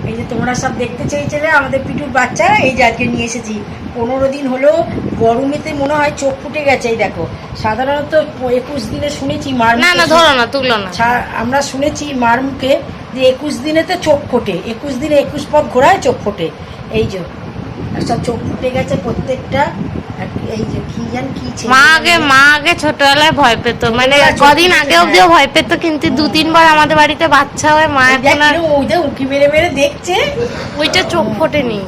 এই যে তোমরা সব দেখতে চেয়েছিলে আমাদের পিটুর বাচ্চা, এই যে আজকে নিয়ে এসেছি। 15 দিন হলো, গরমেতে মনে হয় চোখ ফুটে গেছে। এই দেখো, সাধারণত 21 দিনে শুনেছি মার না না ধরো না, তুললো না, আমরা শুনেছি মার মুখে যে 21 দিনেতে চোখ ফোটে, 21 দিনে 21 পথ ঘোরায় চোখ ফোটে। এই যে সব চোখ ফুটে গেছে প্রত্যেকটা। এই যে কি জানি কি মা আগে ছোটবেলায় ভয় পেত, মানে কদিন আগে অব্দিও ভয় পেত, কিন্তু 2-3 বার আমাদের বাড়িতে বাচ্চা হয় মা এখন আর ওইটা উকি মেরে মেরে দেখছে। ওইটা চোখ ফোটেনি,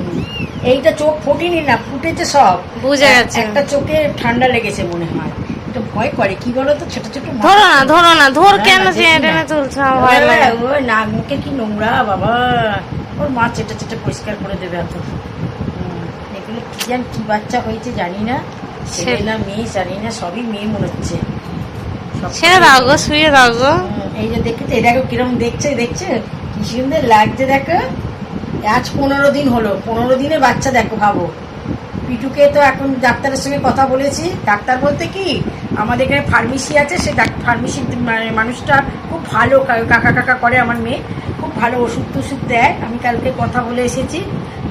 এইটা চোখ ফোটেনি না, ফুটেছে সব, বুঝে গেছে। একটা চোখে ঠান্ডা লেগেছে মনে হয়, এটা ভয় করে। কি বলো তো, ছোট ছোট ধরো না ধর, কেন টেনে তুলছো? ভয় লাগে। ওই নাক মুখে কি নোংরা বাবা, ওর মা চেটে চেটে পরিষ্কার করে দেবে। এত এগুলো কি জানি কি বাচ্চা হয়েছে জানি না, ছেলে না মেয়ে জানি না, সবই মেয়ে মনে হচ্ছে। ছেড়ে দাও গো, শুয়ে দাও গো। এই যে দেখেছে, দেখো কিরকম দেখছে কি সুন্দর লাগছে দেখো। আজ 15 দিন হলো, 15 দিনে বাচ্চা দেখো, ভাবো। পিটুকে তো এখন ডাক্তারের সঙ্গে কথা বলেছি। ডাক্তার বলতে কি, আমাদের এখানে ফার্মেসি আছে, সে ফার্মেসি মানুষটা খুব ভালো, কাকা করে আমার মেয়ে, খুব ভালো ওষুধ টষুধ দেয়। আমি কালকে কথা বলে এসেছি,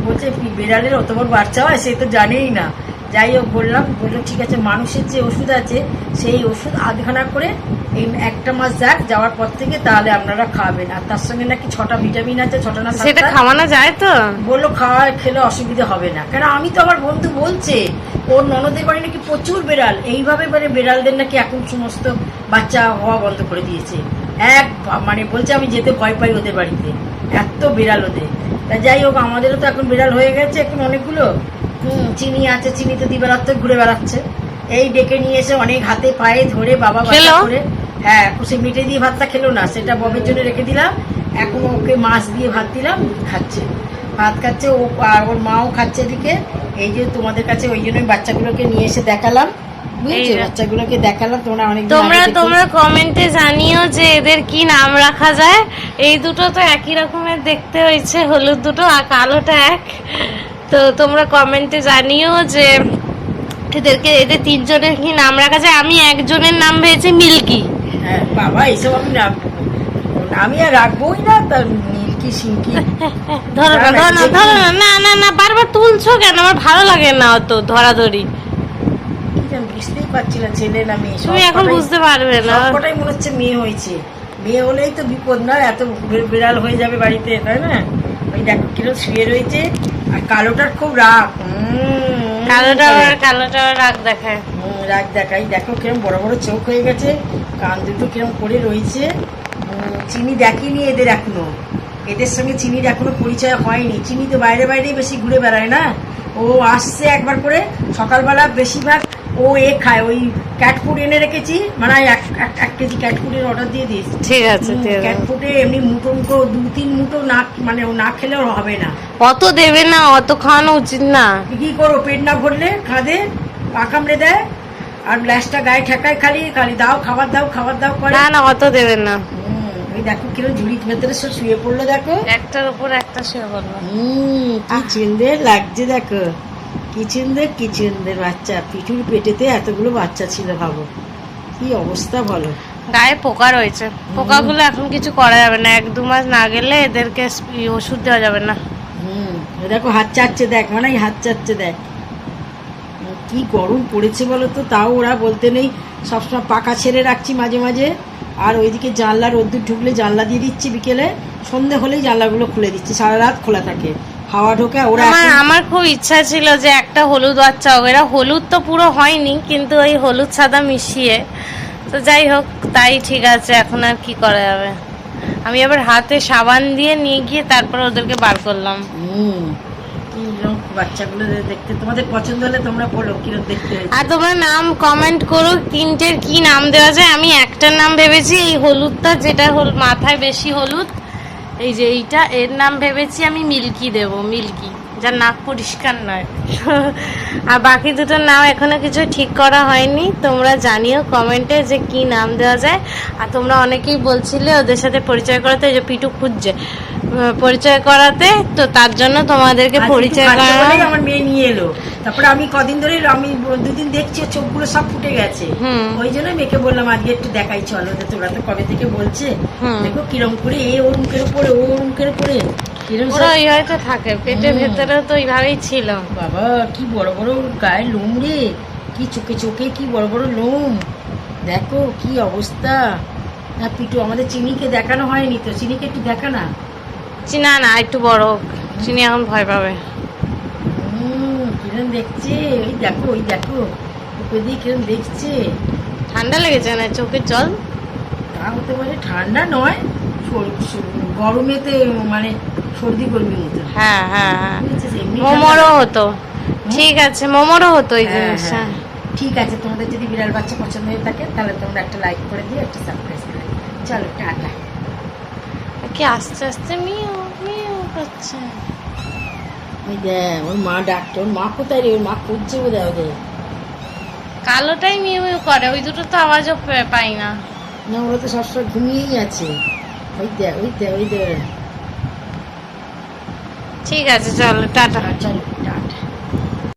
বলছে বিড়ালের অত বড় বাচ্চা হয় সে তো জানেই না। যাই হোক বললো ঠিক আছে, মানুষের যে ওষুধ আছে সেই ওষুধ আধখানা করে এই 1 মাস যাওয়ার পর থেকে তাহলে আপনারা খাবেন। আর তার সঙ্গে নাকি 6টা ভিটামিন আছে, 6টা না 7টা, সেটা খাওয়ানো যায় তো? বললো খেলে অসুবিধা হবে না। কেন আমি তো, আমার বন্ধু বলছে ওর ননদের বাড়ি নাকি প্রচুর বেড়াল, এইভাবে বেড়ালদের নাকি এখন সমস্ত বাচ্চা হওয়া বন্ধ করে দিয়েছে। মানে বলছে আমি যেতে ভয় পাই ওদের বাড়িতে, এত বেড়াল ওদের। তা যাই হোক, আমাদেরও তো এখন বেড়াল হয়ে গেছে এখন অনেকগুলো। চিনি আছে, চিনি তো দিবারাত্র ঘুরে বেড়াচ্ছে। এই ডেকে নিয়ে এসে অনেক হাতে পায়ে ধরে বাবা বাচ্চা করে, হ্যাঁ, সে মিটে দিয়ে ভাতটা খেলো না, সেটা ববের জন্য রেখে দিলাম। এখন ওকে মাছ দিয়ে ভাত দিলাম, ভাত খাচ্ছে ও, আর ওর মাও খাচ্ছে এদিকে। এই যে তোমাদের কাছে ওই জন্যই বাচ্চাগুলোকে নিয়ে এসে দেখালাম, বুঝছো? বাচ্চাগুলোকে দেখালাম। তোমরা কমেন্টে জানিও যে এদের কি নাম রাখা যায়। এই দুটো তো একই রকমের দেখতে হয়েছে, হলুদ দুটো আর কালোটা এক। তো তোমরা কমেন্টে জানিও যে এদের 3 জনের কি নাম রাখা যায়। আমি একজনের নাম ভেবেছি মিল্কি। হ্যাঁ বাবা, এইসব আমি আর রাখবোই না, তার মিল্কি সিঙ্কি। ধরো না, বারবার তুলছো কেন? আমার ভালো লাগে না অত ধরাধরি। বুঝতেই পারছি না ছেলে না মেয়ে, তুমি এখন বুঝতে পারবে না। সবকটাই মনে হচ্ছে মেয়ে হয়েছে। মেয়ে হলেই তো বিপদ না, এত বিড়াল হয়ে যাবে বাড়িতে, তাই না? ওই দেখো কিরকম শুয়ে রয়েছে। আর কালোটার খুব রাগ, কালোটা রাগ দেখায়, রাগ দেখাই। দেখো কিরকম বড় বড় চোখ হয়ে গেছে, কান দুটো কিরকম করে রয়েছে। চিনি দেখিনি এদের এখনো, এদের সঙ্গে চিনির এখনো পরিচয় হয়নি। চিনি তো বাইরেই বেশি ঘুরে বেড়ায় না, ও আসছে একবার করে সকালবেলা। বেশিরভাগ ও খায়, ওই ক্যাট ফুড এনে রেখেছি, মানে 1 কেজি ক্যাট ফুডের অর্ডার দিয়ে দিয়েছি। ঠিক আছে, ক্যাট ফুডে এমনি মুটো 2-3 মুটো না, মানে ও না খেলেও হবে না। অত দেবে না, অত খাওয়ানো উচিত না। কি করো, পেট না ভরলে খাদে পা কামড়ে দেয়, আর গ্লাসটা গায়ে ঠেকায়, খালি দাও খাবার দাও করে। না অত দেবে না। দেখো কিরকম ঝুড়ির ভেতরে সব শুয়ে পড়লো, দেখো একটার উপর একটা শুয়ে পড়লো। কি সুন্দর লাগছে, দেখো কি সুন্দর বাচ্চা। পিঠুর পেটেতে এতগুলো বাচ্চা ছিল, ভাবো কি অবস্থা বলো। গায়ে পোকা রয়েছে, পোকাগুলো এখন কিছু করা যাবে না, 1-2 মাস না গেলে এদেরকে ওষুধ দেওয়া যাবে না। দেখো হাত চাচ্ছে, দেখ মানে হাত চাচ্ছে, দেখ কি গরম পড়েছে বলো তো। তাও ওরা বলতে নেই, সবসময় পাকা ছেড়ে রাখছি মাঝে মাঝে। আর ওইদিকে জানলা, রোদ্দুর ঢুকলে জানলা দিয়ে দিচ্ছি, বিকেলে সন্ধে হলেই জানলাগুলো খুলে দিচ্ছি, সারা রাত খোলা থাকে, হাওয়া ঢোকে। ওরা আমার খুব ইচ্ছা ছিল যে একটা হলুদ বাচ্চা হোক। এরা হলুদ তো পুরো হয়নি, কিন্তু ওই হলুদ সাদা মিশিয়ে। তো যাই হোক, তাই ঠিক আছে, এখন আর কি করা যাবে। আমি আবার হাতে সাবান দিয়ে নিয়ে গিয়ে তারপর ওদেরকে বার করলাম। বাচ্চাগুলো দেখতে তোমাদের পছন্দ হলে তোমরা বলো কিরকম দেখতে হয়েছে। আর তোমরা নাম কমেন্ট করো, তিনটের কি নাম দেওয়া যায়। আমি একটার নাম ভেবেছি, এই হলুদটা যেটা মাথায় বেশি হলুদ, এই যে এইটা, এর নাম ভেবেছি আমি মিল্কি দেব, মিল্কি, যার নাক পরিষ্কার নয়। আর বাকি দুটোর নাম এখনো কিছু ঠিক করা হয়নি। তোমরা জানিও কমেন্টে যে কি নাম দেওয়া যায়। আর তোমরা অনেকেই বলছিলে ওদের সাথে পরিচয় করাতে, যে পিটু খুঁজছে পরিচয় করাতে, তো তার জন্য তোমাদেরকে পরিচয় করানো। আমার মেয়ে নিয়ে এলো, তারপরে আমি কদিন ধরে, আমি 2 দিন দেখছি চোখগুলো সব ফুটে গেছে, ওই জন্য মেয়েকে বললাম আজকে একটু দেখাই চলো। তোরা তো কবে থেকে বলছে, দেখো কিরম করে এ ওর মুখের উপরে, ও মুখের উপরে। কিরম ওরা ওই হয়তো থাকে পেটের ভেতরেও তো ওইভাবেই ছিল। বাবা কি বড় বড় গায়ের লোম রে, কি চোখে চোখে কি বড় বড় লোম, দেখো কি অবস্থা। না পিটু, আমাদের চিনিকে দেখানো হয়নি তো, চিনিকে একটু দেখা না। চিনা না একটু বড়, চিনি এখন ভয় পাবে। কিরম দেখছে, ওই দেখো ওই দেখো ওকে দিয়ে কিরম দেখছে। ঠান্ডা লেগেছে না চোখের জল? তা হতে পারে, ঠান্ডা নয়, গরমেতে মানে সর্দি গরমির মতো। হ্যাঁ হ্যাঁ হ্যাঁ, বুঝেছিস, এমনি মোমোরও হতো। ঠিক আছে, মোমোরও হতো এই হ্যাঁ, জিনিসটা। হ্যাঁ। ঠিক আছে, তোমাদের যদি বিড়াল বাচ্চা পছন্দ হয়ে থাকে তাহলে তোমরা একটা লাইক করে দিও, একটা সাবস্ক্রাইব করে দিও। চলো টাটা। কি আস্তে আস্তে মিউ মিউ করছে। ওই দেখ ওর মা ডাকতো, ওর মা কোথায় রে, ওর মা খুঁজছে বোধহয় ওদের। কালোটাই মিউ মিউ করে, ওই দুটো তো আওয়াজও পাই না। না ওরা তো সবসময় ঘুমিয়েই আছে। ওই দেখ ওই দেখ ওই দেখ। ঠিক আছে চলো টাটা। চলো টাটা।